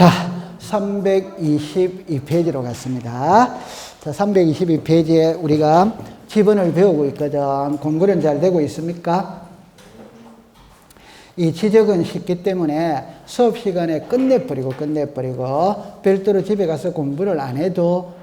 자, 322페이지로 갔습니다. 자, 322페이지에 우리가 지번을 배우고 있거든. 공부는 잘 되고 있습니까? 이 지적은 쉽기 때문에 수업 시간에 끝내버리고 별도로 집에 가서 공부를 안 해도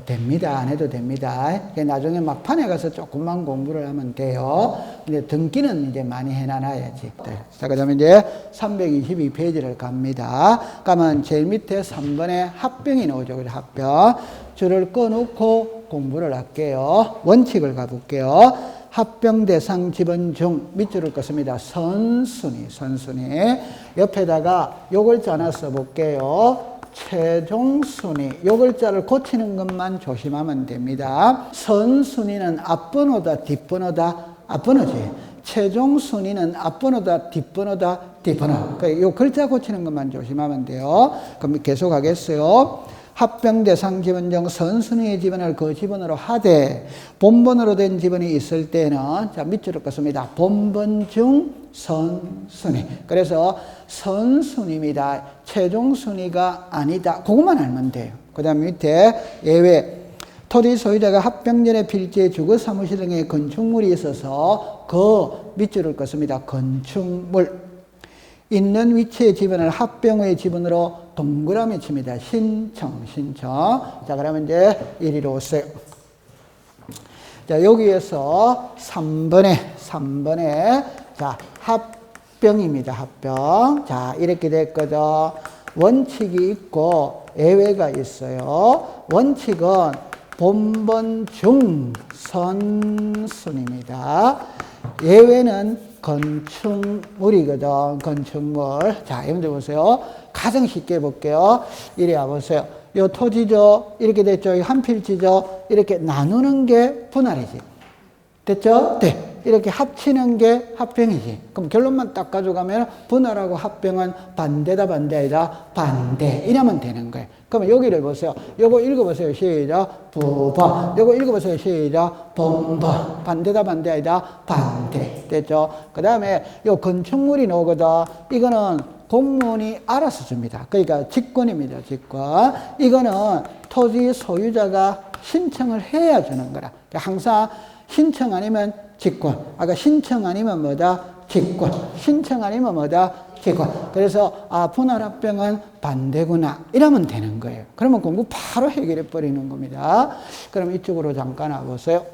됩니다. 안 해도 됩니다. 나중에 막판에 가서 조금만 공부를 하면 돼요. 근데 등기는 이제 많이 해놔야지. 자, 그 다음에 이제 322페이지를 갑니다. 가면 제일 밑에 3번에 합병이 나오죠. 그래서 합병. 줄을 꺼놓고 공부를 할게요. 원칙을 가볼게요. 합병 대상 지번 중 밑줄을 껐습니다. 선순위. 옆에다가 요 글자 하나 써볼게요. 최종 순위. 요 글자를 고치는 것만 조심하면 됩니다. 선순위는 앞번호다, 뒷번호다? 앞번호지. 최종 순위는 앞번호다, 뒷번호다? 뒷번호. 요 글자 고치는 것만 조심하면 돼요. 그럼 계속 하겠어요. 합병 대상 지번 중 선순위의 지번을 그 지번으로 하되 본번으로 된 지번이 있을 때는 자 밑줄을 긋습니다. 본번 중 선순위. 그래서 선순위입니다. 최종 순위가 아니다. 그것만 알면 돼요. 그 다음 밑에 예외. 토지 소유자가 합병 전에 필지에 주거 사무실 등의 건축물이 있어서 그 밑줄을 긋습니다. 건축물. 있는 위치의 지번을 합병 후의 지번으로 동그라미 칩니다. 신청. 자, 그러면 이제 이리로 오세요. 자, 여기에서 3번에, 자, 합병입니다. 합병. 자, 이렇게 됐거든. 원칙이 있고 예외가 있어요. 원칙은 본번 중 선순입니다. 예외는 건축물이거든. 건축물. 자, 여러분들 보세요. 가장 쉽게 볼게요. 이리 와보세요. 요 토지죠. 이렇게 됐죠. 한 필지죠. 이렇게 나누는 게 분할이지. 됐죠? 네. 이렇게 합치는 게 합병이지. 그럼 결론만 딱 가져가면 분할하고 합병은 반대다, 반대 아니다? 반대. 이러면 되는 거예요. 그러면 여기를 보세요. 요거 읽어보세요. 시작. 부번. 요거 읽어보세요. 시작. 본번. 반대다, 반대 아니다? 반대. 됐죠? 그 다음에 요 건축물이 나오거든. 이거는 공무원이 알아서 줍니다. 그러니까 직권입니다. 직권. 이거는 토지 소유자가 신청을 해야 주는 거라. 항상 신청 아니면 직권. 아까 신청 아니면 뭐다? 직권. 신청 아니면 뭐다? 직권. 그래서 분할합병은 반대구나. 이러면 되는 거예요. 그러면 공부 바로 해결해 버리는 겁니다. 그럼 이쪽으로 잠깐 와보세요.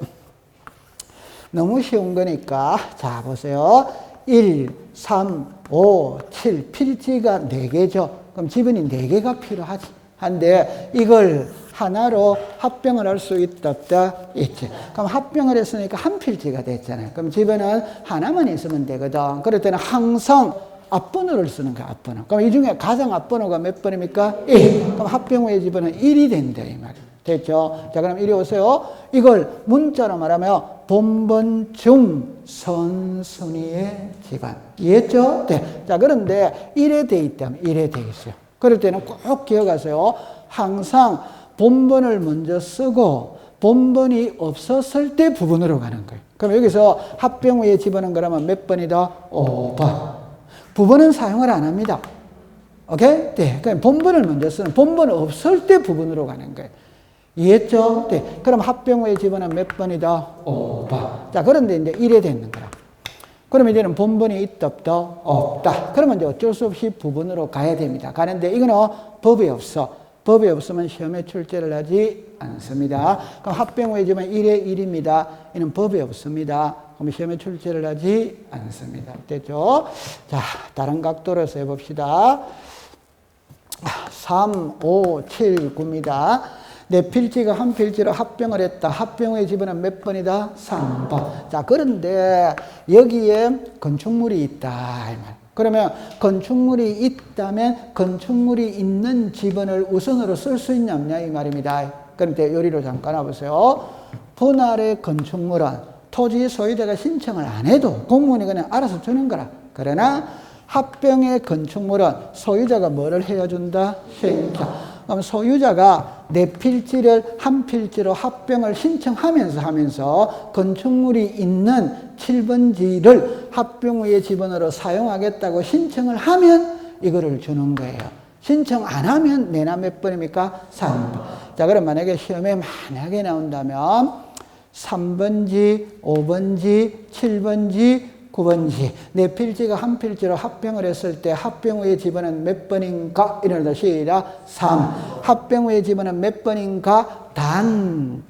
너무 쉬운 거니까. 자, 보세요. 1, 3, 5, 7. 필지가 4개죠. 그럼 지번이 4개가 필요하지. 한데 이걸 하나로 합병을 할 수 있다, 없다? 있지. 그럼 합병을 했으니까 한 필지가 됐잖아요. 그럼 지번은 하나만 있으면 되거든. 그럴 때는 항상 앞번호를 쓰는 거야, 앞번호. 그럼 이 중에 가장 앞번호가 몇 번입니까? 1. 그럼 합병 후의 지번은 1이 된다, 이 말이에요. 됐죠? 자, 그럼 이리 오세요. 이걸 문자로 말하면 본번 중 선순위의 지번. 이해했죠? 네. 자, 그런데 1에 돼 있다면 1에 돼 있어요. 그럴 때는 꼭 기억하세요. 항상 본번을 먼저 쓰고 본번이 없었을 때 부분으로 가는 거예요. 그럼 여기서 합병 후에 집어넣은 거라면 몇 번이다? 5번. 부분은 사용을 안 합니다. 오케이? 네. 그럼 본번을 먼저 쓰는, 본번 없을 때 부분으로 가는 거예요. 이해했죠? 네. 그럼 합병 후에 집어넣은 몇 번이다? 5번. 자, 그런데 이제 1에 되는 거라. 그러면 이제는 본번이 있다, 없다? 없다. 그러면 이제 어쩔 수 없이 부분으로 가야 됩니다. 가는데 이거는 법이 없어. 법이 없으면 시험에 출제를 하지 않습니다. 그럼 합병 후에 지만 1에 1입니다. 이는 법이 없습니다. 그럼 시험에 출제를 하지 않습니다. 됐죠? 자, 다른 각도로서 해봅시다. 3, 5, 7, 9입니다. 내 필지가 한 필지로 합병을 했다. 합병 후에 집어는 몇 번이다? 3번. 자, 그런데 여기에 건축물이 있다. 그러면 건축물이 있다면 건축물이 있는 지번을 우선으로 쓸 수 있냐 없냐 이 말입니다. 그런데 요리로 잠깐 와보세요. 분할의 건축물은 토지 소유자가 신청을 안 해도 공무원이 그냥 알아서 주는 거라. 그러나 합병의 건축물은 소유자가 뭐를 해준다? 신청. 그럼 소유자가 내 필지를 한 필지로 합병을 신청하면서 건축물이 있는 7번지를 합병 후의 지번으로 사용하겠다고 신청을 하면 이거를 주는 거예요. 신청 안 하면 내나 몇 번입니까? 3번. 자, 그럼 만약에 시험에 만약에 나온다면 3번지, 5번지, 7번지, 9번지. 내 필지가 한 필지로 합병을 했을 때 합병 후에 집어는 몇 번인가? 이러다 시작. 3. 합병 후에 집어는 몇 번인가? 단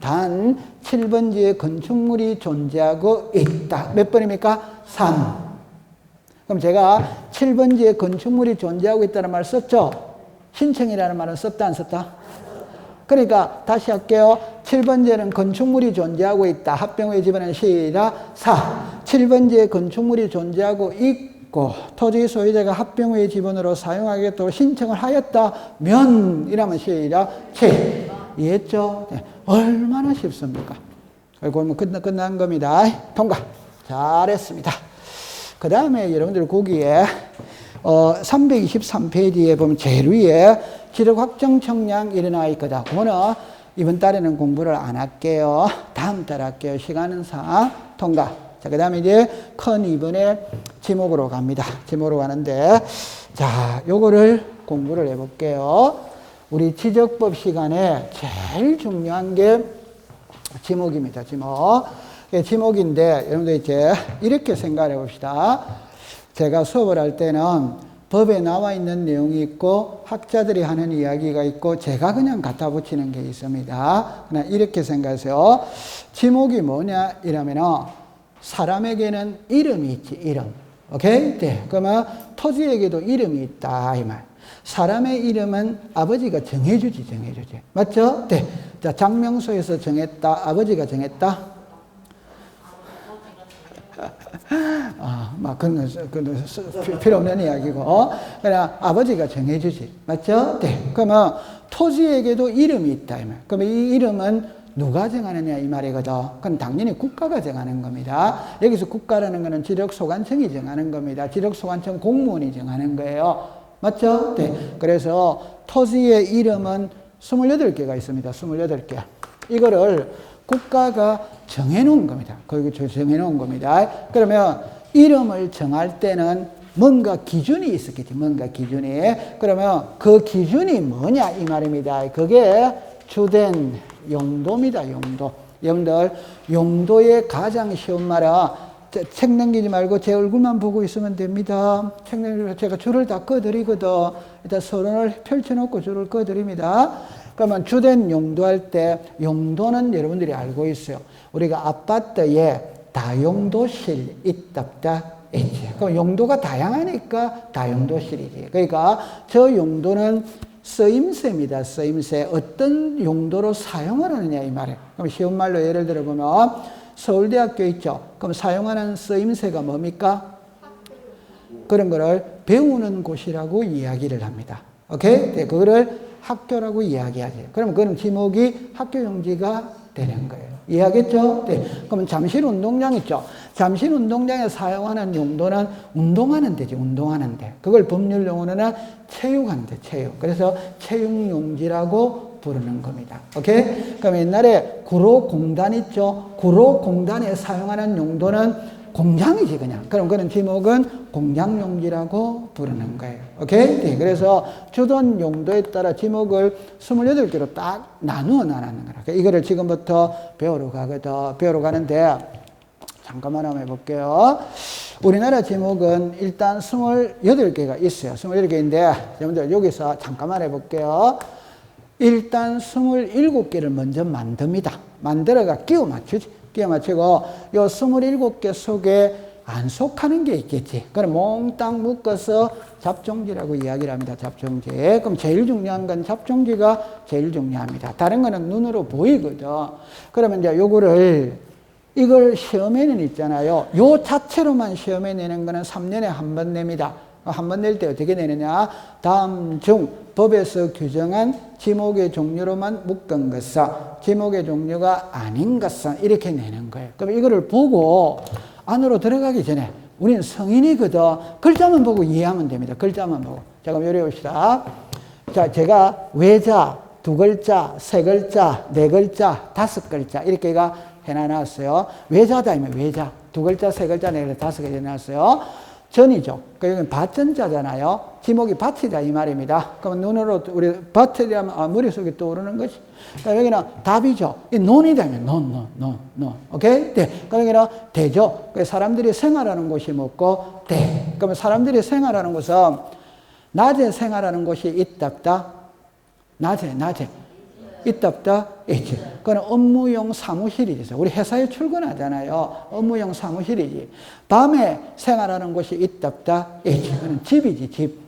7번지에 건축물이 존재하고 있다. 몇 번입니까? 3. 그럼 제가 7번지에 건축물이 존재하고 있다는 말 썼죠? 신청이라는 말은 썼다 안 썼다? 그러니까 다시 할게요. 7번지에는 건축물이 존재하고 있다. 합병 후에 집어는 시작. 4. 7번지에 건축물이 존재하고 있고 토지 소유자가 합병 후에 집원으로 사용하겠다고 신청을 하였다면 이라면 시작. 7. 이해했죠? 네. 얼마나 쉽습니까? 그리고 뭐 끝난 겁니다. 통과. 잘했습니다. 그 다음에 여러분들 거기에 323페이지에 보면 제일 위에 지력 확정 청량 일어나 있거든. 그거는 이번 달에는 공부를 안 할게요. 다음 달 할게요. 시간은 상 통과. 자, 그 다음에 이제 큰 2번에 지목으로 갑니다. 지목으로 가는데, 자, 요거를 공부를 해볼게요. 우리 지적법 시간에 제일 중요한 게 지목입니다. 지목. 지목인데, 여러분들 이제 이렇게 생각해 봅시다. 제가 수업을 할 때는 법에 나와 있는 내용이 있고 학자들이 하는 이야기가 있고 제가 그냥 갖다 붙이는 게 있습니다. 그냥 이렇게 생각하세요. 지목이 뭐냐 이러면은 사람에게는 이름이 있지, 이름. 오케이? 네. 그러면 토지에게도 이름이 있다 이 말. 사람의 이름은 아버지가 정해주지. 맞죠? 네. 자, 장명소에서 정했다. 아버지가 정했다. 그건 필요 없는 이야기고. 그냥 아버지가 정해주지. 맞죠? 네. 그러면 토지에게도 이름이 있다. 이 말. 그러면 이 이름은 누가 정하느냐 이 말이거든. 그건 당연히 국가가 정하는 겁니다. 여기서 국가라는 것은 지력소관청이 정하는 겁니다. 지력소관청 공무원이 정하는 거예요. 맞죠? 네. 그래서 토지의 이름은 28개가 있습니다. 28개. 이거를 국가가 정해놓은 겁니다. 거기 정해놓은 겁니다. 그러면 이름을 정할 때는 뭔가 기준이 있었겠지. 뭔가 기준이. 그러면 그 기준이 뭐냐 이 말입니다. 그게 주된 용도입니다. 용도. 여러분들 용도의 가장 쉬운 말은 책 넘기지 말고 제 얼굴만 보고 있으면 됩니다. 책 넘기면 제가 줄을 다 꺼드리거든. 일단 서론을 펼쳐놓고 줄을 꺼드립니다. 그러면 주된 용도할 때 용도는 여러분들이 알고 있어요. 우리가 아파트에 다용도실 있답다 있지. 그럼 용도가 다양하니까 다용도실이지. 그러니까 저 용도는 쓰임새입니다. 쓰임새. 어떤 용도로 사용을 하느냐 이 말이에요. 그럼 쉬운 말로 예를 들어 보면 서울대학교 있죠. 그럼 사용하는 쓰임새가 뭡니까? 그런 거를 배우는 곳이라고 이야기를 합니다. 오케이? 네, 그거를 학교라고 이야기하지. 그럼 그건 지목이 학교 용지가 되는 거예요. 이해하겠죠? 네. 그러면 잠실 운동장 있죠. 잠실 운동장에 사용하는 용도는 운동하는 데지, 운동하는 데. 그걸 법률 용어는 체육하는 데, 체육. 그래서 체육용지라고 부르는 겁니다. 오케이? 그럼 옛날에 구로공단 있죠. 구로공단에 사용하는 용도는 공장이지 그냥. 그럼 그런 지목은 공장용지라고 부르는 거예요. 오케이? 네. 그래서 주던 용도에 따라 지목을 28개로 딱 나누어 나가는 거라. 이거를 지금부터 배우러 가거든. 배우러 가는데 잠깐만 한번 해볼게요. 우리나라 지목은 일단 28개가 있어요. 28개인데 여러분들 여기서 잠깐만 해볼게요. 일단 27개를 먼저 만듭니다. 만들어가 끼워 맞추지. 끼워 맞추고 요 27개 속에 안 속하는 게 있겠지. 그럼 몽땅 묶어서 잡종지라고 이야기를 합니다. 잡종지. 그럼 제일 중요한 건 잡종지가 제일 중요합니다. 다른 거는 눈으로 보이거든. 그러면 이제 요거를 이걸 시험에는 있잖아요. 요 자체로만 시험에 내는 거는 3년에 한 번 냅니다. 한 번 낼 때 어떻게 내느냐? 다음 중 법에서 규정한 지목의 종류로만 묶은 것은 지목의 종류가 아닌 것은 이렇게 내는 거예요. 그럼 이거를 보고 안으로 들어가기 전에 우리는 성인이거든. 글자만 보고 이해하면 됩니다. 글자만 보고. 자, 그럼 요리 봅시다. 자, 제가 외자, 2글자, 3글자, 4글자, 5글자 이렇게가 해놔놨어요. 외자다 이면 외자. 2글자, 3글자, 4글자, 5글자 해놨어요. 전이죠. 그러니까 밭전자잖아요. 지목이 밭이다 이 말입니다. 그럼 눈으로 우리 밭에 대한 머릿속에 떠오르는 것이. 그러니까 여기는 답이죠. 이 논이다면 논. 오케이? 대. 그러니까 대죠. 사람들이 생활하는 곳이 뭐고 대. 그러면 사람들이 생활하는 곳은 낮에 생활하는 곳이 있답다. 낮에. 있답다. 있지. 그건 업무용 사무실이지. 우리 회사에 출근하잖아요. 업무용 사무실이지. 밤에 생활하는 곳이 있답다. 있지. 그건 집이지, 집.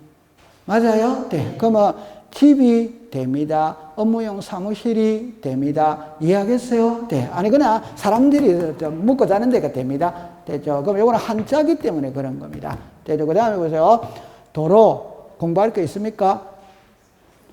맞아요? 네. 그러면 집이 됩니다. 업무용 사무실이 됩니다. 이해하겠어요? 네. 아니, 그냥 사람들이 묵고 자는 데가 됩니다. 됐죠? 그럼 이거는 한자기 때문에 그런 겁니다. 됐죠? 그 다음에 보세요. 도로, 공부할 게 있습니까?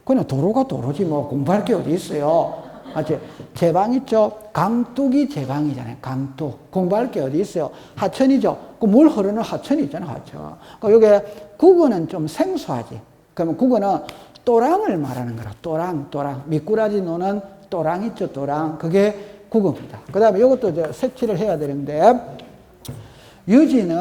그냥 도로가 도로지 뭐 공부할 게 어디 있어요. 맞지? 제방 있죠? 강둑이 제방이잖아요. 강둑. 공부할 게 어디 있어요. 하천이죠? 그 물 흐르는 하천이 있잖아요. 하천. 그러니까 이게 국어는 좀 생소하지. 그러면 국어는 또랑을 말하는 거라. 또랑. 미꾸라지 노는 또랑 있죠? 또랑. 그게 국어입니다. 그 다음에 이것도 색칠을 해야 되는데, 유지는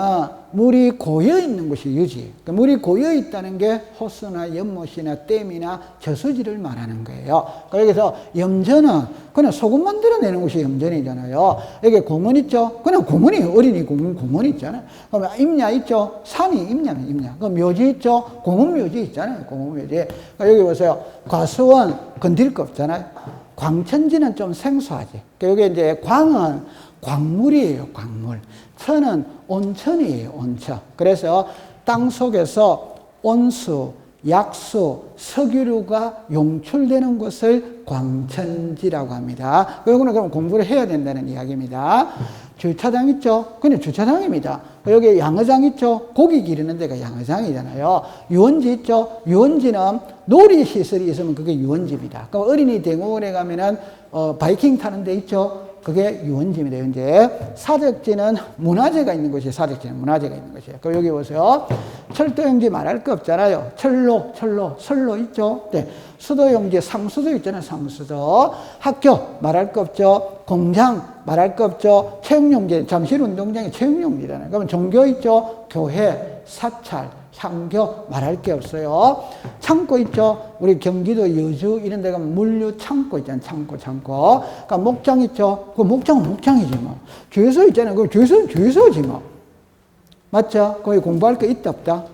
물이 고여 있는 것이 유지. 그러니까 물이 고여 있다는 게 호수나 연못이나 댐이나 저수지를 말하는 거예요. 그래서 염전은 그냥 소금 만들어내는 것이 염전이잖아요. 여기 공원 있죠? 그냥 공원이 어린이 공원 있잖아요. 그럼 임야 있죠? 산이 임야. 그럼 묘지 있죠? 공원 묘지 있잖아요. 공원 묘지. 그러니까 여기 보세요. 과수원 건드릴 거 없잖아요. 광천지는 좀 생소하지. 그러니까 여기 이제 광은 광물이에요, 광물. 천은 온천이에요, 온천. 그래서 땅 속에서 온수, 약수, 석유류가 용출되는 것을 광천지라고 합니다. 그러고는 그럼 공부를 해야 된다는 이야기입니다. 주차장 있죠? 그냥 주차장입니다. 여기 양어장 있죠? 고기 기르는 데가 양어장이잖아요. 유원지 있죠? 유원지는 놀이시설이 있으면 그게 유원지입니다. 그럼 어린이 대공원에 가면은, 바이킹 타는 데 있죠? 그게 유원지입니다. 현재 사적지는 문화재가 있는 곳이에요. 사적지는 문화재가 있는 것이에요. 그럼 여기 보세요. 철도용지 말할 거 없잖아요. 선로 있죠. 네. 수도용지 상수도 있잖아요. 상수도. 학교 말할 거 없죠. 공장 말할 거 없죠. 체육용지 잠실운동장이 체육용지잖아요. 그러면 종교 있죠. 교회, 사찰, 향교 말할 게 없어요. 창고 있죠. 우리 경기도 여주 이런 데 가면 물류 창고 있잖아요. 창고. 그러니까 목장 있죠. 그 목장은 목장이지 뭐. 주유소 있잖아요. 그 주유소는 주유소지 뭐. 맞죠? 거기 공부할 게 있다 없다?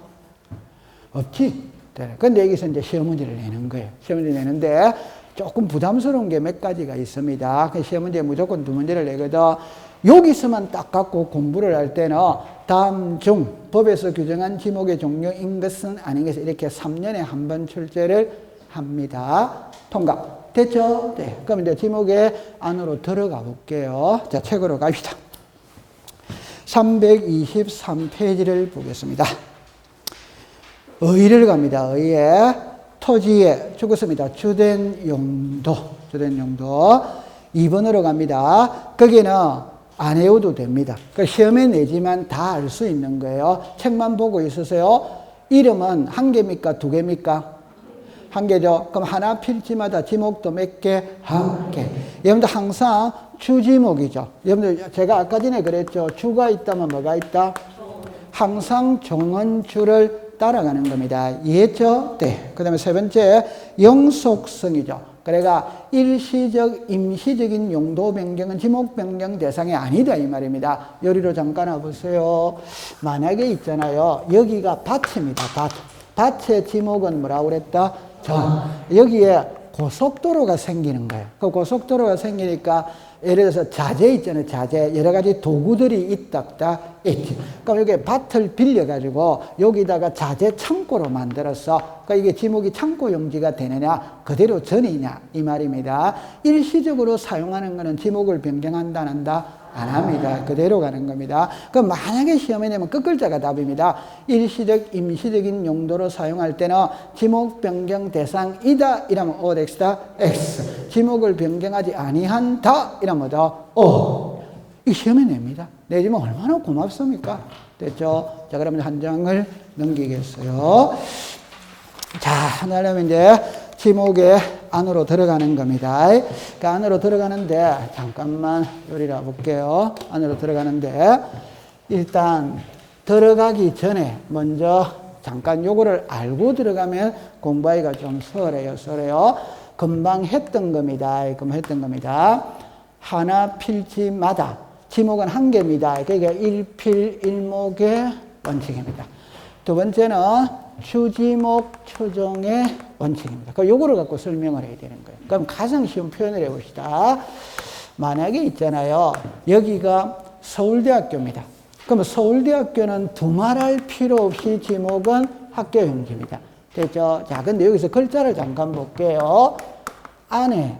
없지. 근데 여기서 이제 시험 문제를 내는 거예요. 시험 문제 내는데 조금 부담스러운 게 몇 가지가 있습니다. 그 시험 문제 무조건 2문제를 내거든. 여기서만 딱 갖고 공부를 할 때는 다음 중 법에서 규정한 지목의 종류인 것은 아닌 것을 이렇게 3년에 한 번 출제를 합니다. 통과. 됐죠? 네. 그럼 이제 지목의 안으로 들어가 볼게요. 자, 책으로 갑시다. 323페이지를 보겠습니다. 의를 갑니다. 의에 토지에 죽었습니다. 주된 용도. 2번으로 갑니다. 거기는 안 외워도 됩니다. 그러니까 시험에 내지만 다 알 수 있는 거예요. 책만 보고 있으세요. 이름은 한 개입니까? 두 개입니까? 한 개죠. 그럼 하나 필지마다 지목도 몇 개? 한 개. 여러분들 항상 주지목이죠. 여러분들 제가 아까 전에 그랬죠. 주가 있다면 뭐가 있다? 항상 종은 주를 따라가는 겁니다. 이해했죠? 네. 그 다음에 세 번째, 영속성이죠. 그러니까 일시적, 임시적인 용도 변경은 지목 변경 대상이 아니다 이 말입니다. 요리로 잠깐 와보세요. 만약에 있잖아요. 여기가 밭입니다. 밭의 지목은 뭐라고 그랬다? 전. 여기에 고속도로가 생기는 거예요. 그 고속도로가 생기니까 예를 들어서 자재 있잖아요. 자재. 여러 가지 도구들이 있다. 있지. 그럼 여기 밭을 빌려가지고 여기다가 자재 창고로 만들었어. 그러니까 이게 지목이 창고 용지가 되느냐, 그대로 전이냐, 이 말입니다. 일시적으로 사용하는 거는 지목을 변경한다, 안 한다? 안 합니다. 그대로 가는 겁니다. 그럼 만약에 시험에 내면 끝글자가 답입니다. 일시적, 임시적인 용도로 사용할 때는 지목 변경 대상이다. 이러면 O, X다. X. 지목을 변경하지 아니한다. 이러면 뭐다? O. 이 시험에 냅니다. 내지면 얼마나 고맙습니까? 됐죠? 자, 그러면 한 장을 넘기겠어요. 자, 하나라면 이제 지목의 안으로 들어가는 겁니다. 그 안으로 들어가는데, 잠깐만 요리를 볼게요. 안으로 들어가는데, 일단 들어가기 전에 먼저 잠깐 요거를 알고 들어가면 공부하기가 좀 수월해요. 금방 했던 겁니다. 하나 필지마다 지목은 한 개입니다. 그러니까 일필일목의 원칙입니다. 두 번째는 추지목 추종의 원칙입니다. 그럼 요거를 갖고 설명을 해야 되는 거예요. 그럼 가장 쉬운 표현을 해봅시다. 만약에 있잖아요. 여기가 서울대학교입니다. 그럼 서울대학교는 두말할 필요 없이 지목은 학교 용지입니다. 됐죠? 자, 근데 여기서 글자를 잠깐 볼게요. 안에,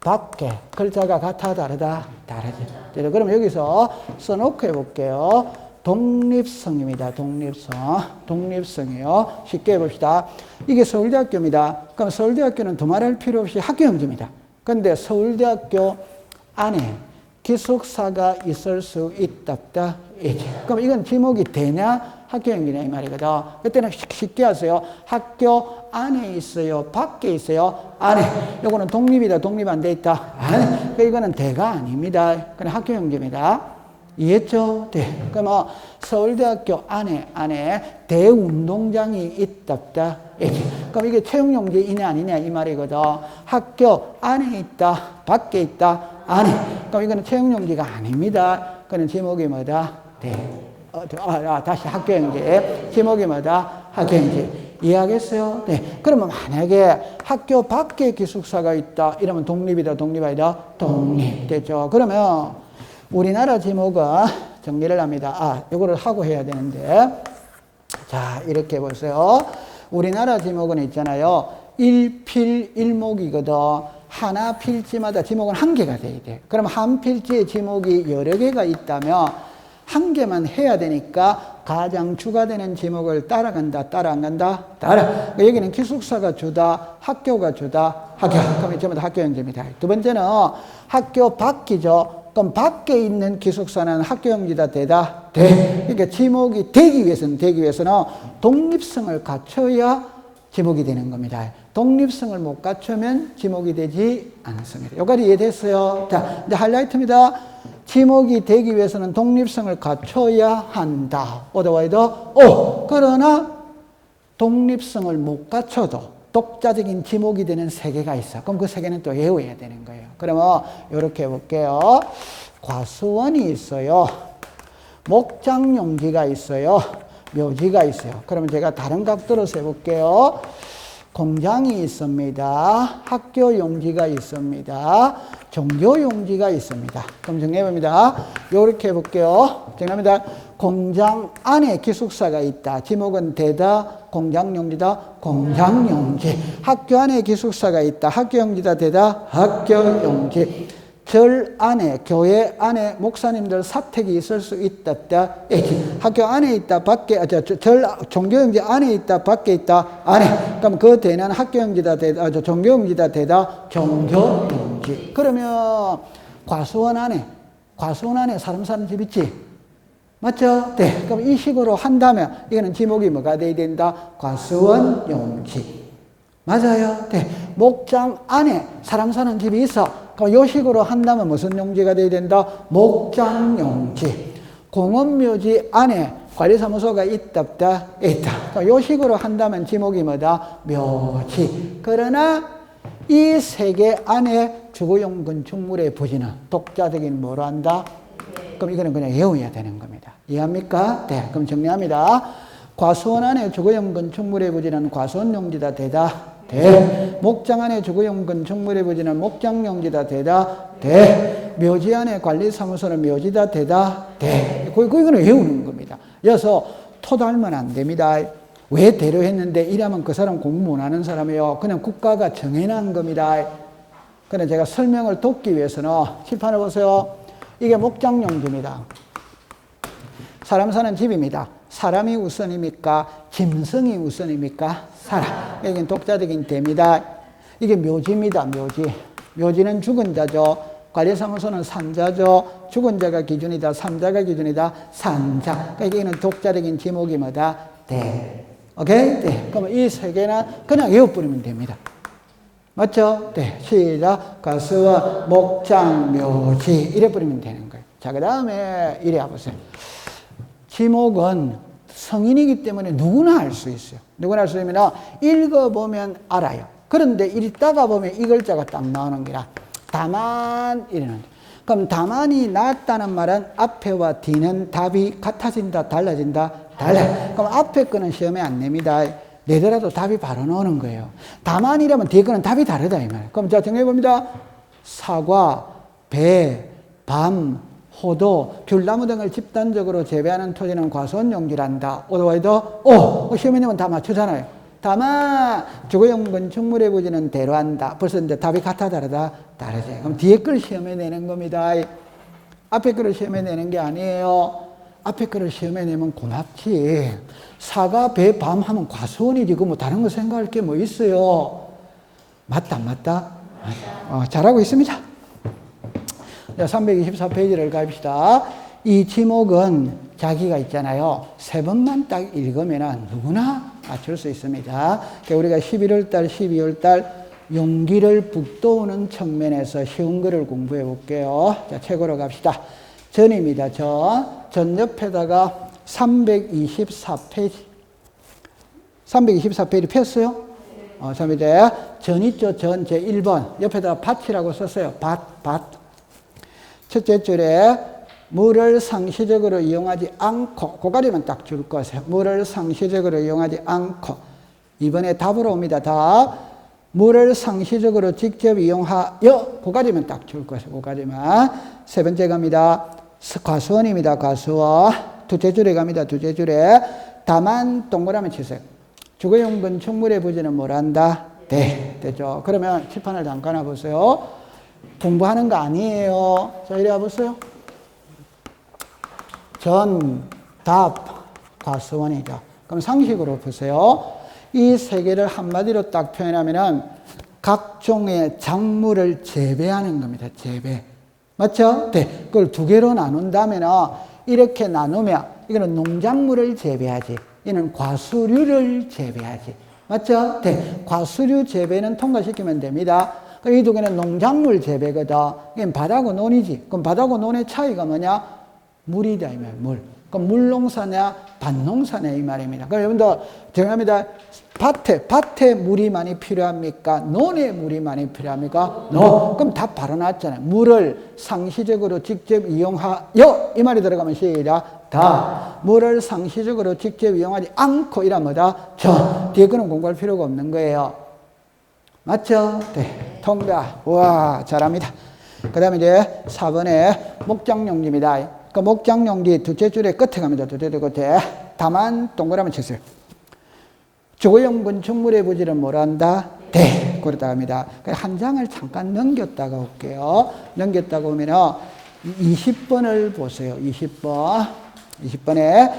밖에, 글자가 같아, 다르다? 다르죠. 그럼 여기서 써놓고 해볼게요. 독립성입니다. 독립성이요. 쉽게 해봅시다. 이게 서울대학교입니다. 그럼 서울대학교는 두말할 필요 없이 학교 용지입니다. 근데 서울대학교 안에 기숙사가 있을 수 있다. 그럼 이건 지목이 되냐? 학교 용지냐? 이 말이거든. 그때는 쉽게 하세요. 학교 안에 있어요? 밖에 있어요? 안에. 이거는 독립이다. 독립 안 돼 있다. 안에. 그러니까 이거는 대가 아닙니다. 그냥 학교 용지입니다. 이해했죠? 네. 그럼 서울대학교 안에 대운동장이 있다. 그럼 이게 채용용지이냐 아니냐 이 말이거든. 학교 안에 있다. 밖에 있다. 안에. 그럼 이거는 채용용지가 아닙니다. 그는 지목이 뭐다? 네. 다시 학교용지. 지목이 뭐다? 학교용지. 이해하겠어요? 네. 그러면 만약에 학교 밖에 기숙사가 있다. 이러면 독립이다. 독립 아니다? 독립. 됐죠? 그러면 우리나라 지목은 정리를 합니다. 요거를 하고 해야 되는데. 자, 이렇게 보세요. 우리나라 지목은 있잖아요. 일필일목이거든. 하나 필지마다 지목은 한 개가 돼야 돼. 그럼 한 필지에 지목이 여러 개가 있다면 한 개만 해야 되니까 가장 주가 되는 지목을 따라간다. 따라 안 간다? 따라. 여기는 기숙사가 주다. 학교가 주다. 학교. 그럼 전부 다 학교 용지입니다. 두 번째는 학교 밖이죠. 그럼 밖에 있는 기숙사는 학교 용지다. 되다? 돼. 그러니까 지목이 되기 위해서는 독립성을 갖춰야 지목이 되는 겁니다. 독립성을 못 갖추면 지목이 되지 않습니다. 여기까지 이해됐어요? 자, 이제 하이라이트입니다. 지목이 되기 위해서는 독립성을 갖춰야 한다. 그러나 독립성을 못 갖춰도 독자적인 지목이 되는 세 개가 있어. 그럼 그 세 개는 또 외워야 되는 거예요. 그러면 이렇게 해볼게요. 과수원이 있어요. 목장용지가 있어요. 묘지가 있어요. 그러면 제가 다른 각도로 세볼게요. 공장이 있습니다. 학교 용지가 있습니다. 종교 용지가 있습니다. 그럼 정리해봅니다. 이렇게 해볼게요. 정리합니다. 공장 안에 기숙사가 있다. 지목은 되다. 공장 용지다. 공장 용지. 학교 안에 기숙사가 있다. 학교 용지다. 되다. 학교 용지. 절 안에, 교회 안에 목사님들 사택이 있을 수 있다. 학교 안에 있다, 밖에, 종교용지 안에 있다, 밖에 있다, 안에. 그럼 그 대는 학교용지다, 되다, 종교용지다, 되다, 종교용지. 그러면 과수원 안에 사람 사는 집 있지? 맞죠? 네. 그럼 이 식으로 한다면 이거는 지목이 뭐가 돼야 된다? 과수원 용지. 맞아요. 네. 목장 안에 사람 사는 집이 있어. 이 식으로 한다면 무슨 용지가 돼야 된다? 목장 용지. 공원묘지 안에 관리사무소가 있다. 이 식으로 한다면 지목이 뭐다? 묘지. 그러나 이 세 개 안에 주거용 건축물의 부지는 독자적인 뭐로 한다? 그럼 이거는 그냥 외워야 되는 겁니다. 이해합니까? 네. 그럼 정리합니다. 과수원 안에 주거용 건축물의 부지는 과수원 용지다. 되다. 대. 목장 안에 주거용 건축물의 부지는 목장 용지다. 되다. 대. 묘지 안에 관리사무소는 묘지다. 되다. 대. 이거는 외우는 겁니다. 여기서 토 달면 안 됩니다. 왜 대로 했는데 이러면 그 사람 공부 못하는 사람이에요. 그냥 국가가 정해놓은 겁니다. 그래 제가 설명을 돕기 위해서는 칠판을 보세요. 이게 목장 용지입니다. 사람 사는 집입니다. 사람이 우선입니까? 짐승이 우선입니까? 사람. 여기는 독자적인 대입니다. 이게 묘지입니다. 묘지. 묘지는 죽은 자죠. 관리사무소는 산자죠. 죽은 자가 기준이다. 산자가 기준이다. 산자. 그러니까 여기는 독자적인 지목이 뭐다? 대. 오케이? 네. 그러면 이 세 개나 그냥 외워버리면 됩니다. 맞죠? 네. 시작. 과수원, 목장, 묘지. 이래 버리면 되는 거예요. 자, 그 다음에 이래 와보세요. 지목은 성인이기 때문에 누구나 알 수 있어요. 누구나 알 수 있으면 읽어보면 알아요. 그런데 읽다가 보면 이 글자가 딱 나오는 게라 다만 이러는. 그럼 다만이 나왔다는 말은 앞에와 뒤는 답이 같아진다, 달라진다, 달라요. 그럼 앞에 거는 시험에 안 냅니다. 내더라도 답이 바로 나오는 거예요. 다만이라면 뒤에 거는 답이 다르다 이 말이에요. 그럼 자 정해봅니다. 사과, 배, 밤, 호도, 귤나무 등을 집단적으로 재배하는 토지는 과수원 용지란다. 오더와이더 시험에 내면 다 맞추잖아요. 다만 주거용 건축물의 부지는 대로한다. 벌써 이제 답이 같아 다르다? 다르지. 그럼 뒤에 걸 시험에 내는 겁니다. 앞에 거를 시험에 내는 게 아니에요. 앞에 거를 시험에 내면 고맙지. 사과, 배, 밤 하면 과수원이지. 그 뭐 다른 거 생각할 게 뭐 있어요. 맞다, 안 맞다? 잘하고 있습니다. 자, 324페이지를 갑시다. 이 지목은 자기가 있잖아요. 3번만 딱 읽으면 누구나 맞출 수 있습니다. 우리가 11월달, 12월달 용기를 북돋우는 측면에서 쉬운 거를 공부해 볼게요. 자, 책으로 갑시다. 전입니다. 전 옆에다가 324페이지. 324페이지 폈어요? 전 있죠. 전 제1번. 옆에다가 밭이라고 썼어요. 밭. 첫째 줄에 물을 상시적으로 이용하지 않고, 고가리만 딱 줄 것이에요. 물을 상시적으로 이용하지 않고. 이번에 답으로 옵니다. 답. 물을 상시적으로 직접 이용하여. 고가리만 딱 줄 것이에요. 고가리만. 세 번째 갑니다. 과수원입니다. 과수원. 둘째 줄에 갑니다. 둘째 줄에. 다만 동그라미 치세요. 주거용 건축물의 부지는 뭘 한다? 되죠. 그러면 칠판을 잠깐 와보세요. 공부하는 거 아니에요. 자, 이리 와보세요. 전, 답, 과수원이죠. 그럼 상식으로 보세요. 이 세 개를 한마디로 딱 표현하면은 각종의 작물을 재배하는 겁니다. 재배. 맞죠? 네. 그걸 두 개로 나눈다면 이렇게 나누면 이거는 농작물을 재배하지. 이는 과수류를 재배하지. 맞죠? 네. 과수류 재배는 통과시키면 됩니다. 이 두 개는 농작물 재배거든. 이건 밭하고 논이지. 그럼 밭하고 논의 차이가 뭐냐? 물이다, 이 말, 물. 그럼 물농사냐, 밭농사냐, 이 말입니다. 그럼 여러분들, 정합니다. 밭에 물이 많이 필요합니까? 논에 물이 많이 필요합니까? 논. 그럼 답 바로 나왔잖아요. 물을 상시적으로 직접 이용하여. 이 말이 들어가면 시작. 다. 물을 상시적으로 직접 이용하지 않고 이라 뭐다? 뒤에 거는 공부할 필요가 없는 거예요. 맞죠? 네. 통과. 와, 잘합니다. 그 다음에 이제 4번에 목장용지입니다. 그 목장용지 둘째 줄에 끝에 갑니다. 둘째 줄 끝에. 다만 동그라미 쳤어요. 주거용 건축물의 부지를 뭐라 한다? 그렇다 합니다. 한 장을 잠깐 넘겼다가 올게요. 넘겼다가 오면 20번을 보세요. 20번. 20번에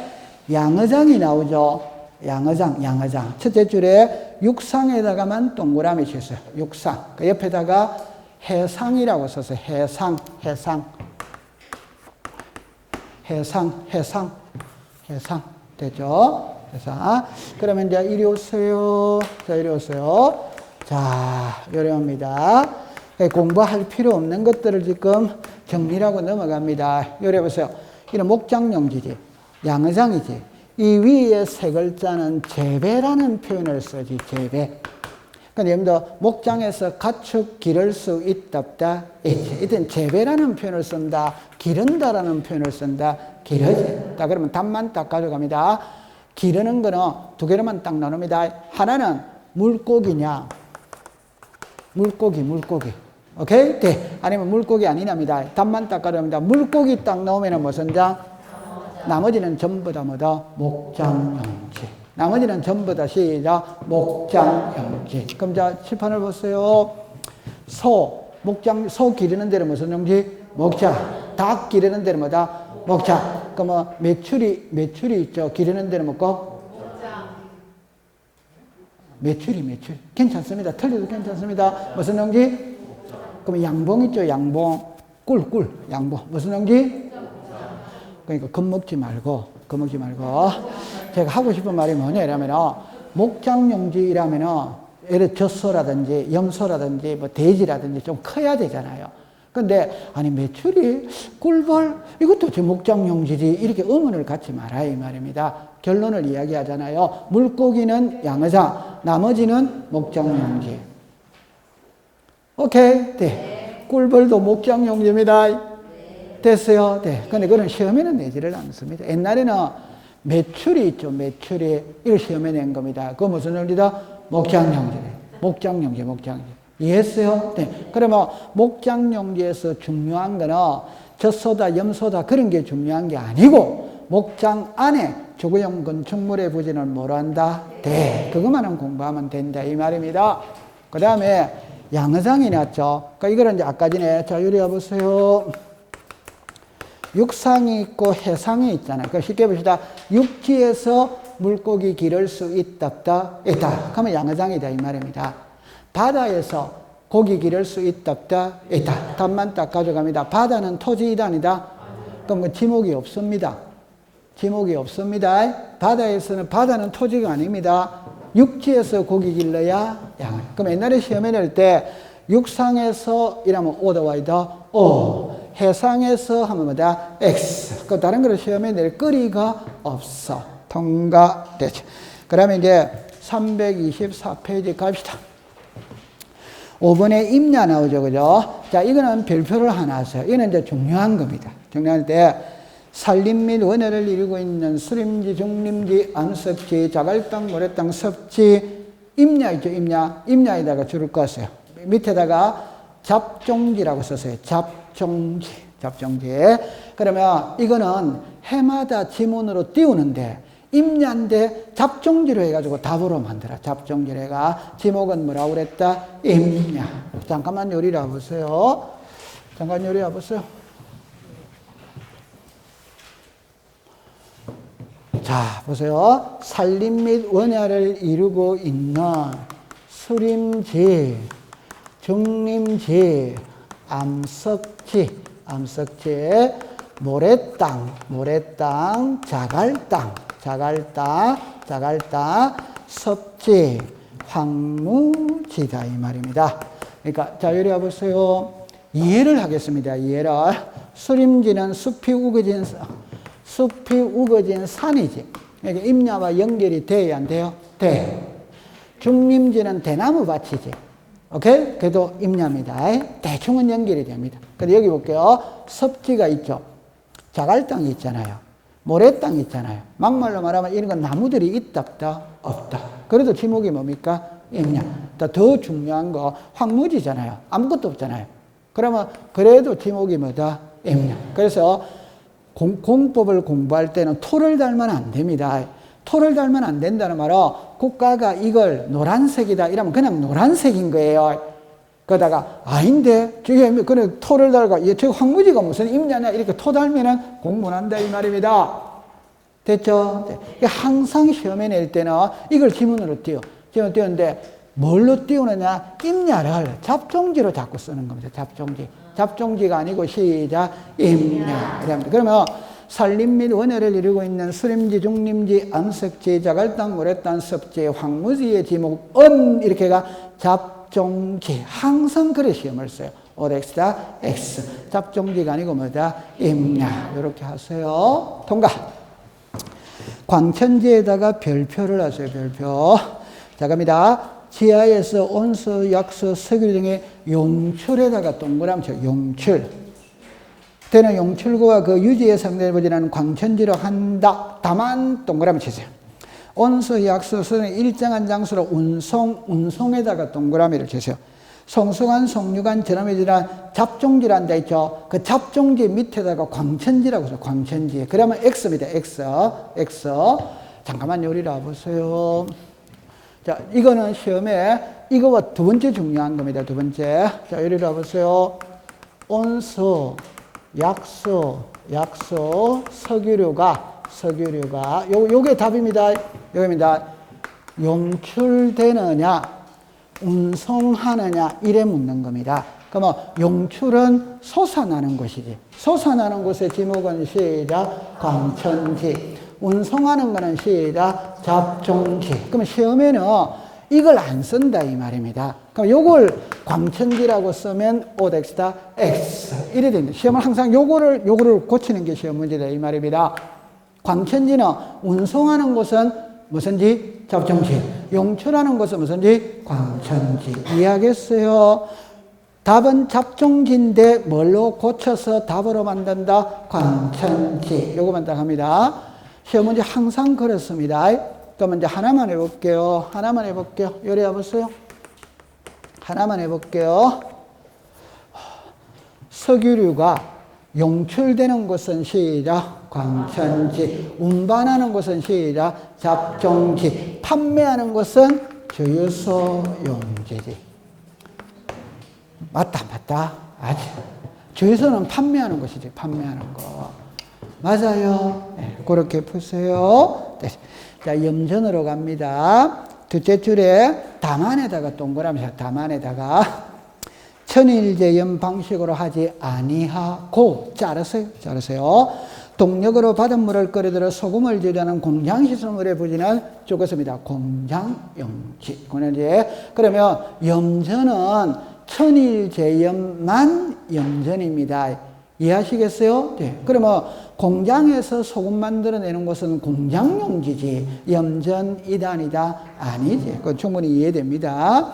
양어장이 나오죠. 양어장. 첫째 줄에 육상에다가만 동그라미 쳤어요. 육상. 그 옆에다가 해상이라고 썼어요. 해상. 되죠? 해상. 그러면 이제 이리 오세요. 자, 이리 오세요. 자, 요래옵니다. 공부할 필요 없는 것들을 지금 정리하고 넘어갑니다. 요래 보세요. 이런 목장용지지. 양어장이지. 이 위에 세 글자는 재배라는 표현을 쓰지, 재배. 근데 여러분들, 목장에서 가축 기를 수 있다, 없다? 있지. 이땐 재배라는 표현을 쓴다, 기른다라는 표현을 쓴다, 기르지. 자, 그러면 답만 딱 가져갑니다. 기르는 거는 두 개로만 딱 나눕니다. 하나는 물고기냐, 물고기. 오케이? 네. 아니면 물고기 아니냐입니다. 답만 딱 가져갑니다. 물고기 딱 나오면 무슨 장? 나머지는 전부 다 뭐다? 목장용지. 나머지는 전부 다 시작. 목장용지. 그럼 자, 칠판을 보세요. 소 기르는 데는 무슨 용지? 목장. 닭 기르는 데는 뭐다? 목장. 그럼 메추리 있죠? 기르는 데는 뭐고? 메추리. 괜찮습니다. 틀려도 괜찮습니다. 무슨 용지? 그럼 양봉 있죠? 양봉. 꿀. 양봉. 무슨 용지? 그러니까 겁먹지 말고. 제가 하고 싶은 말이 뭐냐 이러면 목장용지라면 예를 젖소라든지 염소라든지 뭐 돼지라든지 좀 커야 되잖아요. 근데 아니 메추리, 꿀벌 이것도 제 목장용지지 이렇게 의문을 갖지 말아야 이 말입니다. 결론을 이야기하잖아요. 물고기는 양어장, 나머지는 목장용지. 오케이? 네. 꿀벌도 목장용지입니다. 됐어요? 네. 근데 그건 시험에는 내지를 않습니다. 옛날에는 메추리 있죠. 메추리. 이걸 시험에 낸 겁니다. 그거 무슨 논리다? 목장용지. 목장용지. 이해했어요? 네. 그러면 목장용지에서 중요한 거는 젖소다, 염소다 그런 게 중요한 게 아니고 목장 안에 주구용 건축물의 부지는 뭐로 한다? 네. 그것만은 공부하면 된다. 이 말입니다. 그 다음에 양어장이 났죠. 그러니까 이거는 이제 아까 전에 자, 이리 와보세요. 육상이 있고 해상이 있잖아요. 그러니까 쉽게 봅시다. 육지에서 물고기 기를 수 있다, 없다? 있다. 그러면 양어장이다 이 말입니다. 바다에서 고기 기를 수 있다, 없다? 있다. 답만 딱 가져갑니다. 바다는 토지이다, 아니다? 그럼 그 지목이 없습니다. 지목이 없습니다. 바다는 토지가 아닙니다. 육지에서 고기 길러야 양. 그럼 옛날에 시험에 낼 때 육상에서 이라면 오더와이다 오. 해상에서 하면 뭐다? X. 그 다른 거를 시험에 낼 거리가 없어. 통과되죠. 그러면 이제 324페이지 갑시다. 5번에 임야 나오죠. 그죠? 자, 이거는 별표를 하나 하세요. 이거는 이제 중요한 겁니다. 중요한데, 산림 및 원해를 이루고 있는 수림지, 중림지, 안석지, 자갈땅, 모래땅, 섭지, 임야 있죠. 임야에다가 줄을 껐어요. 밑에다가 잡종지라고 썼어요. 잡종지. 그러면 이거는 해마다 지문으로 띄우는데 임야인데 잡종지로 해가지고 답으로 만들어. 잡종지로 해가 지목은 뭐라고 그랬다? 임야. 잠깐만 요리 와보세요. 자, 보세요. 산림 및 원야를 이루고 있는 수림지, 중림지, 암석지, 모래땅, 자갈땅, 섭지, 황무지다 이 말입니다. 그러니까 자, 여기 와보세요. 이해를 하겠습니다. 수림지는 숲이 우거진 산이지. 그러니까 임야와 연결이 돼야 안 돼요? 돼. 중림지는 대나무 밭이지. 오케이? 그래도 임야입니다. 대충은 연결이 됩니다. 근데 여기 볼게요. 섭지가 있죠. 자갈땅이 있잖아요. 모래땅이 있잖아요. 막말로 말하면 이런 건 나무들이 있다, 없다? 없다. 그래도 지목이 뭡니까? 임야. 더 중요한 거 황무지잖아요. 아무것도 없잖아요. 그러면 그래도 지목이 뭐다? 임야. 그래서 공법을 공부할 때는 토를 달면 안 됩니다. 토를 달면 안 된다는 말은 국가가 이걸 노란색이다 이러면 그냥 노란색인 거예요. 그러다가 아닌데 저게 그래 토를 달고 저 황무지가 무슨 임야냐 이렇게 토 달면은 공부한다 이 말입니다. 됐죠? 네. 항상 시험에 낼 때는 이걸 지문으로 띄우는데 뭘로 띄우느냐? 임야를 잡종지로 자꾸 쓰는 겁니다. 잡종지가 아니고 시작 임야. 그러면 산림 및 원해를 이루고 있는 수림지, 중림지, 암석지, 자갈땅, 모래땅, 섭지, 황무지의 지목은 이렇게가 잡종지. 항상 그래 시험을 써요. OX다 X. 잡종지가 아니고 뭐다? 임야. 이렇게 하세요. 통과. 광천지에다가 별표를 하세요. 별표. 자, 갑니다. 지하에서 온수, 약수, 석유 등의 용출에다가 동그라미 쳐. 용출. 때는 용출구와 그 유지의 상대를 보지는 광천지로 한다. 다만 동그라미 치세요. 온수, 약수, 수는 일정한 장소로 운송에다가 동그라미를 치세요. 송수관, 송유관, 전함해지란 잡종지란 데 있죠. 그 잡종지 밑에다가 광천지라고 해서 광천지. 그러면 X입니다. X. 잠깐만 요리 놔보세요. 자, 이거는 시험에 이거와 두 번째 중요한 겁니다. 두 번째. 자, 요리 놔보세요. 온수, 약수, 석유류가, 요게 답입니다. 여기입니다. 용출되느냐, 운송하느냐, 이래 묻는 겁니다. 그러면 용출은 솟아나는 곳이지. 솟아나는 곳의 지목은 시작, 광천지. 운송하는 거는 시작, 잡종지. 그러면 시험에는 이걸 안 쓴다 이 말입니다. 그럼 요걸 광천지라고 쓰면 OX다 X 이래 됩니다. 시험은 항상 요거를 고치는 게 시험 문제다 이 말입니다. 광천지는 운송하는 곳은 무슨지? 잡종지. 용출하는 곳은 무슨지? 광천지. 이해하겠어요? 답은 잡종지인데 뭘로 고쳐서 답으로 만든다? 광천지. 요거만 딱 합니다. 시험 문제 항상 그렇습니다. 그럼 이제 하나만 해볼게요. 요리 해보세요. 하나만 해볼게요. 석유류가 용출되는 곳은 시작 광천지, 운반하는 곳은 시작 잡종지, 판매하는 곳은 주유소 용지지. 맞다. 아직 주유소는 판매하는 곳이지. 판매하는 거 맞아요. 네, 그렇게 푸세요. 네. 자, 염전으로 갑니다. 둘째 줄에 담안에다가 동그라미 담안에다가 천일제염 방식으로 하지 아니하고 자르세요. 동력으로 받은 물을 끓여들어 소금을 제조하는 공장시설물에 부지는 죽었습니다. 공장용지. 그러면 염전은 천일제염만 염전입니다. 이해하시겠어요? 네. 그러면 공장에서 소금 만들어내는 것은 공장용지지 염전이다 아니다? 아니지. 그건 충분히 이해됩니다.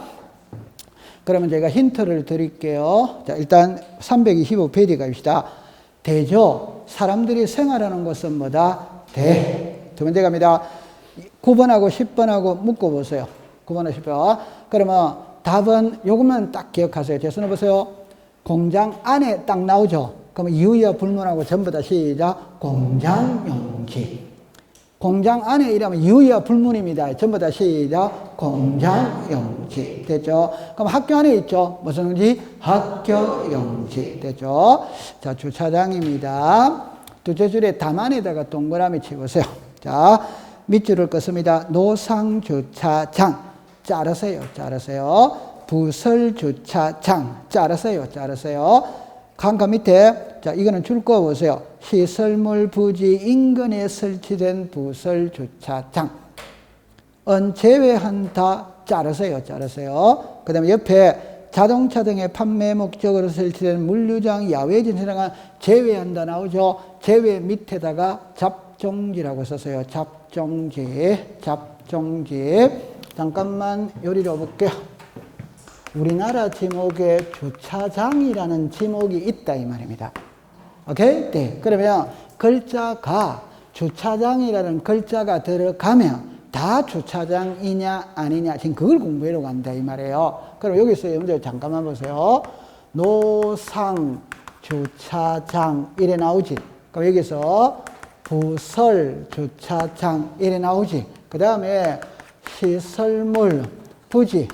그러면 제가 힌트를 드릴게요. 자, 일단 325페이지 갑시다. 대조. 사람들이 생활하는 것은 뭐다? 두 번째 갑니다. 9번하고 10번하고 묶어보세요. 9번하고 10번. 그러면 답은 요것만 딱 기억하세요. 제 손을 보세요. 공장 안에 딱 나오죠. 그러면 이유야 불문하고 전부 다 시작. 공장용지. 공장 안에 이러면 이유야 불문입니다. 전부 다 시작. 공장용지. 됐죠? 그럼 학교 안에 있죠? 무슨 용지? 학교용지. 됐죠? 자, 주차장입니다. 둘째 줄에 담안에다가 동그라미 치보세요. 자, 밑줄을 긋습니다. 노상주차장. 자르세요. 부설주차장. 자르세요. 강가 밑에, 자, 이거는 줄 거 보세요. 시설물 부지 인근에 설치된 부설주차장. 제외한다. 자르세요. 그 다음에 옆에 자동차 등의 판매 목적으로 설치된 물류장, 야외 진출장은 제외한다 나오죠. 제외 밑에다가 잡종지라고 썼어요. 잡종지. 잠깐만 요리를 볼게요. 우리나라 지목에 주차장이라는 지목이 있다 이 말입니다. 오케이? 네. 그러면 글자가 주차장이라는 글자가 들어가면 다 주차장이냐 아니냐 지금 그걸 공부하러 간다 이 말이에요. 그럼 여기서 여러분들 잠깐만 보세요. 노상 주차장 이래 나오지. 그럼 여기서 부설 주차장 이래 나오지. 그 다음에 시설물 부지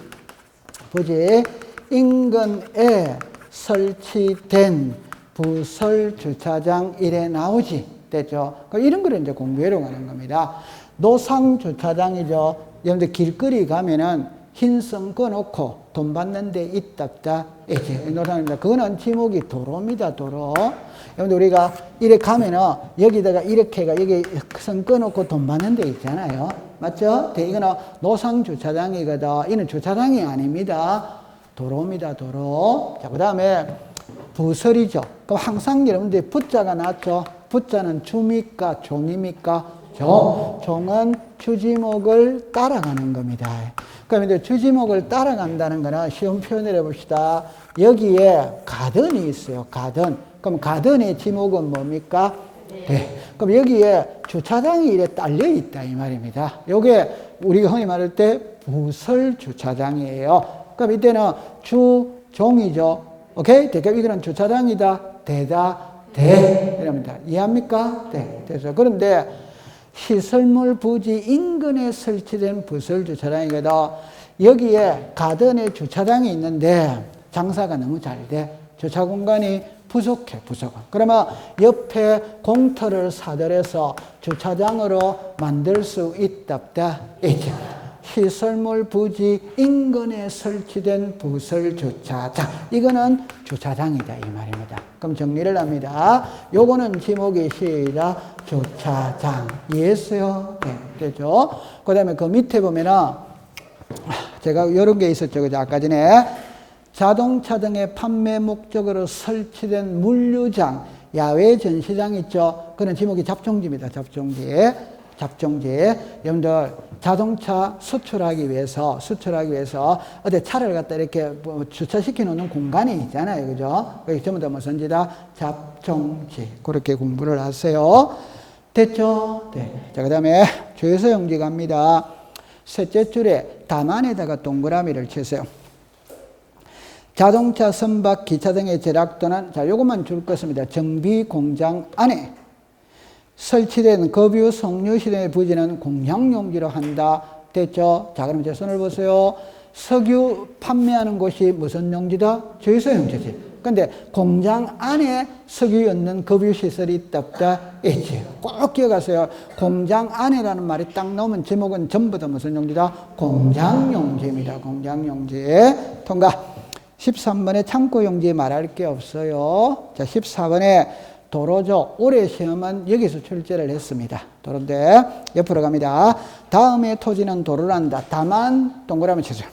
인근에 설치된 부설 주차장 이래 나오지. 됐죠? 이런 거를 이제 공부하러 가는 겁니다. 노상 주차장이죠. 여러분들 길거리 가면은 흰선 꺼놓고 돈 받는 데 있답다. 노상입니다. 그거는 지목이 도로입니다. 도로. 여러분들 우리가 이렇게 가면은 여기다가 이렇게가 여기 선 꺼놓고 돈 받는 데 있잖아요. 맞죠? 이거는 노상 주차장이거든. 이는 주차장이 아닙니다. 도로입니다. 도로. 자, 그 다음에 부설이죠. 그럼 항상 여러분들 부자가 나왔죠. 부자는 주입니까? 종입니까? 종은 주지목을 따라가는 겁니다. 그럼 이제 주지목을 따라간다는 거는 시험 표현을 해봅시다. 여기에 가든이 있어요. 가든. 그럼 가든의 지목은 뭡니까? 네. 그럼 여기에 주차장이 이래 딸려 있다 이 말입니다. 요게 우리가 흔히 말할 때 부설 주차장이에요. 그럼 이때는 주종이죠. 오케이? 그럼 이거는 주차장이다. 이랍니다. 이해합니까? 네. 됐어요. 그런데 시설물 부지 인근에 설치된 부설 주차장이거든. 여기에 가든에 주차장이 있는데 장사가 너무 잘 돼. 주차 공간이 부족해. 그러면 옆에 공터를 사들여서 주차장으로 만들 수 있답다. 시설물 부지 인근에 설치된 부설 주차장. 이거는 주차장이다 이 말입니다. 그럼 정리를 합니다. 요거는 지목이 시작 주차장. 이해했어요? 네, 되죠? 그 다음에 그 밑에 보면은 제가 이런 게 있었죠. 그죠? 아까 전에. 자동차 등의 판매 목적으로 설치된 물류장, 야외 전시장 있죠? 그런 지목이 잡종지입니다. 잡종지. 여러분들, 자동차 수출하기 위해서, 어디 차를 갖다 이렇게 뭐 주차시켜 놓는 공간이 있잖아요. 그죠? 그게 전부 다 무슨 지다? 잡종지. 그렇게 공부를 하세요. 됐죠? 네. 자, 그 다음에 주의서 용지 갑니다. 셋째 줄에 담안에다가 동그라미를 치세요. 자동차, 선박, 기차 등의 제작 또는, 자, 요것만 줄 것입니다. 정비 공장 안에 설치된 급유, 석유 시대의 부지는 공장용지로 한다. 됐죠? 자, 그럼 제 손을 보세요. 석유 판매하는 곳이 무슨 용지다? 주유소 용지지. 근데 공장 안에 석유 였는 급유시설이 있다 없다? 있지. 꼭 기억하세요. 공장 안에라는 말이 딱 나오면 제목은 전부 다 무슨 용지다? 공장용지입니다. 공장용지. 통과. 13번에 창고용지 말할 게 없어요. 자, 14번에 도로죠. 올해 시험은 여기서 출제를 했습니다. 도로인데 옆으로 갑니다. 다음에 토지는 도로란다. 다만 동그라미 치세요.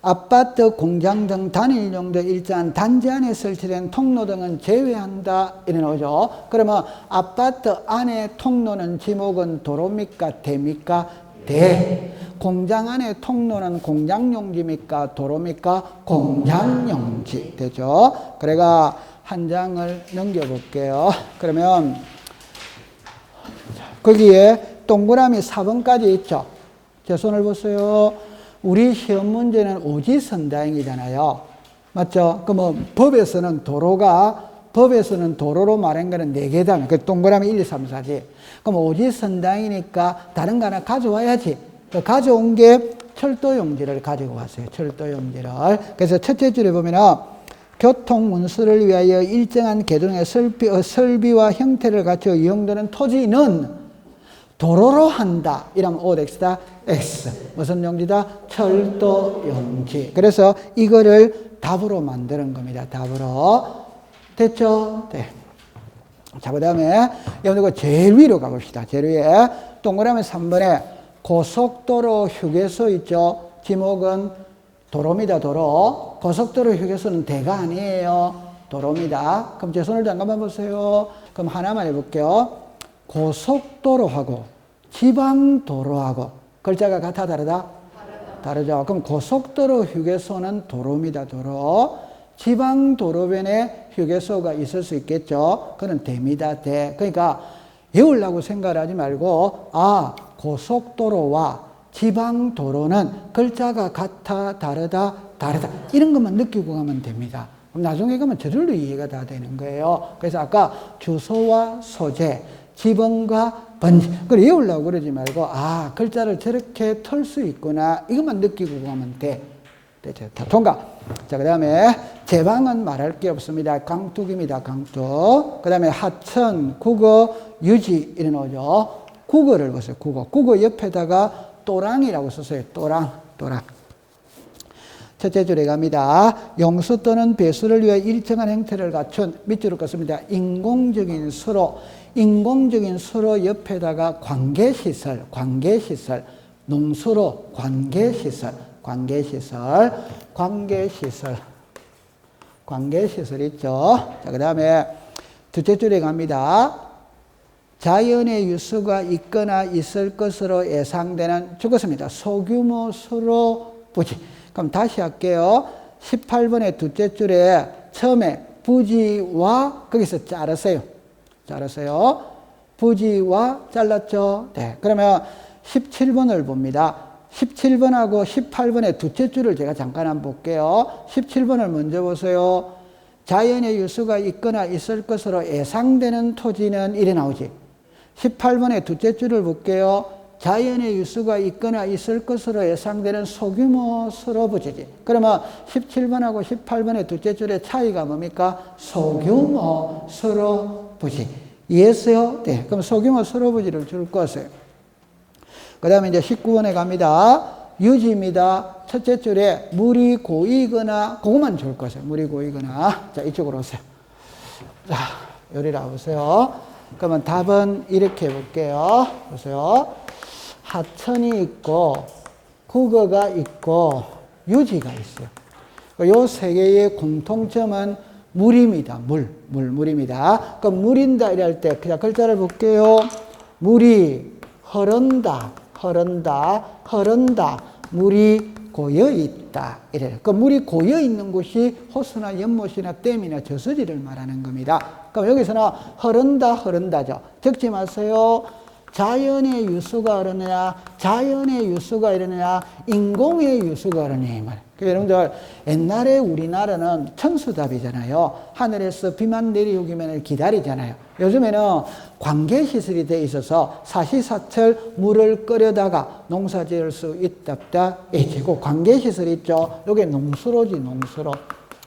아파트, 공장 등 단일 용도 일자한 단지 안에 설치된 통로 등은 제외한다. 이래 나오죠. 그러면 아파트 안에 통로는 지목은 도로입니까? 대입니까? 대. 공장 안에 통로는 공장용지입니까? 도로입니까? 공장용지. 되죠? 그래가 한 장을 넘겨볼게요. 그러면 거기에 동그라미 4번까지 있죠? 제 손을 보세요. 우리 시험 문제는 오지선다행이잖아요. 맞죠? 그러면 법에서는 도로로 말한 거는 4개다. 그 동그라미 1, 2, 3, 4지. 그럼 오지선다행이니까 다른 거 하나 가져와야지. 가져온 게 철도용지를 가지고 왔어요. 철도용지를. 그래서 첫째 줄에 보면은 교통 운수를 위하여 일정한 계통의 설비와 형태를 갖추어 이용되는 토지는 도로로 한다. 이러면 OX다. X. 무슨 용지다? 철도용지. 그래서 이거를 답으로 만드는 겁니다. 답으로. 됐죠? 네. 자, 그 다음에 여러분 제일 위로 가봅시다. 제일 위에 동그라미 3번에 고속도로 휴게소 있죠? 지목은 도로입니다. 도로. 고속도로 휴게소는 대가 아니에요. 도로입니다. 그럼 제 손을 잠깐만 보세요. 그럼 하나만 해볼게요. 고속도로하고 지방도로하고 글자가 같아 다르다? 다르죠. 그럼 고속도로 휴게소는 도로입니다. 도로. 지방도로변에 휴게소가 있을 수 있겠죠. 그건 대입니다. 대. 그러니까 외우려고 생각을 하지 말고 고속도로와 지방도로는 글자가 같아, 다르다. 이런 것만 느끼고 가면 됩니다. 그럼 나중에 가면 저절로 이해가 다 되는 거예요. 그래서 아까 주소와 소재, 지번과 번지. 그걸 외우려고 그러지 말고, 글자를 저렇게 털 수 있구나. 이것만 느끼고 가면 돼. 통과. 자, 그 다음에 제방은 말할 게 없습니다. 강둑입니다. 강둑. 그 다음에 하천, 국어, 유지 이래 나오죠. 국어를 보세요. 국어 옆에다가 또랑이라고 썼어요. 또랑. 첫째 줄에 갑니다. 용수 또는 배수를 위해 일정한 형태를 갖춘 밑줄을 긋습니다. 인공적인 수로 옆에다가 관계시설, 농수로 관계시설 있죠. 자, 그 다음에 둘째 줄에 갑니다. 자연의 유수가 있거나 있을 것으로 예상되는 죽었습니다. 소규모 수로 부지. 그럼 다시 할게요. 18번의 둘째 줄에 처음에 부지와 거기서 자르세요. 부지와 잘랐죠. 네. 그러면 17번을 봅니다. 17번하고 18번의 둘째 줄을 제가 잠깐 한번 볼게요. 17번을 먼저 보세요. 자연의 유수가 있거나 있을 것으로 예상되는 토지는 이래 나오지. 18번의 둘째 줄을 볼게요. 자연의 유수가 있거나 있을 것으로 예상되는 소규모 수로 부지지. 그러면 17번하고 18번의 둘째 줄의 차이가 뭡니까? 소규모 수로 부지. 이해했어요? 네. 그럼 소규모 수로 부지를 줄 것이에요. 그 다음에 이제 19번에 갑니다. 유지입니다. 첫째 줄에 물이 고이거나, 그것만 줄 것이에요. 물이 고이거나. 자, 이쪽으로 오세요. 자, 요리라 보세요. 그러면 답은 이렇게 해볼게요. 보세요. 하천이 있고, 국어가 있고 유지가 있어요. 요 세 개의 공통점은 물입니다. 물입니다. 그럼 물인다 이럴 때 그냥 글자를 볼게요. 물이 흐른다. 물이 고여 있다. 이래요. 그 물이 고여 있는 곳이 호수나 연못이나 댐이나 저수지를 말하는 겁니다. 그럼 여기서는 흐른다죠. 적지 마세요. 자연의 유수가 흐르느냐, 자연의 유수가 이러느냐, 인공의 유수가 흐르느냐. 여러분들 옛날에 우리나라는 천수답이잖아요. 하늘에서 비만 내리오기만을 기다리잖아요. 요즘에는 관계시설이 돼 있어서 사시사철 물을 끓여다가 농사 지을 수 있답다. 그 관계시설 있죠. 요게 농수로지, 농수로.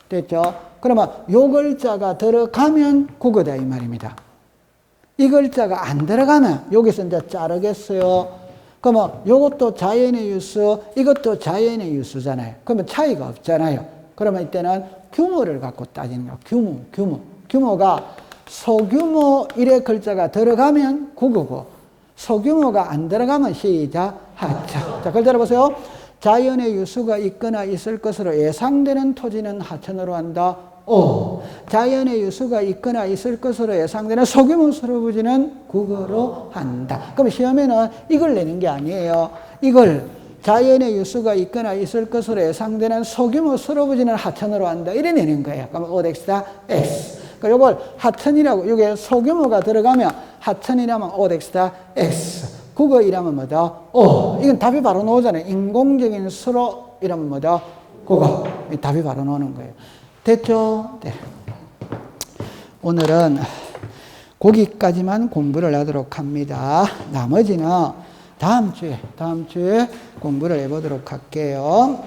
됐죠? 그러면 요 글자가 들어가면 국어다 이 말입니다. 이 글자가 안 들어가면 여기서 이제 자르겠어요. 그러면 요것도 자연의 유수, 이것도 자연의 유수잖아요. 그러면 차이가 없잖아요. 그러면 이때는 규모를 갖고 따지는 거예요. 규모가 소규모 일의 글자가 들어가면 국어고, 소규모가 안 들어가면 시작, 하천. 자, 글자를 보세요. 자연의 유수가 있거나 있을 것으로 예상되는 토지는 하천으로 한다. 오. 자연의 유수가 있거나 있을 것으로 예상되는 소규모 서러부지는 국어로 한다. 그럼 시험에는 이걸 내는 게 아니에요. 이걸 자연의 유수가 있거나 있을 것으로 예상되는 소규모 서러부지는 하천으로 한다. 이래 내는 거예요. 그럼 오덱스다 X. 그러니까 요걸 하천이라고, 이게 소규모가 들어가면 하천이라면 오덱스다 X. 국어이라면 뭐다? 오. 이건 답이 바로 나오잖아요. 인공적인 수로 이라면 뭐다? 국어. 답이 바로 나오는 거예요. 됐죠? 네. 오늘은 거기까지만 공부를 하도록 합니다. 나머지는 다음 주에 공부를 해보도록 할게요.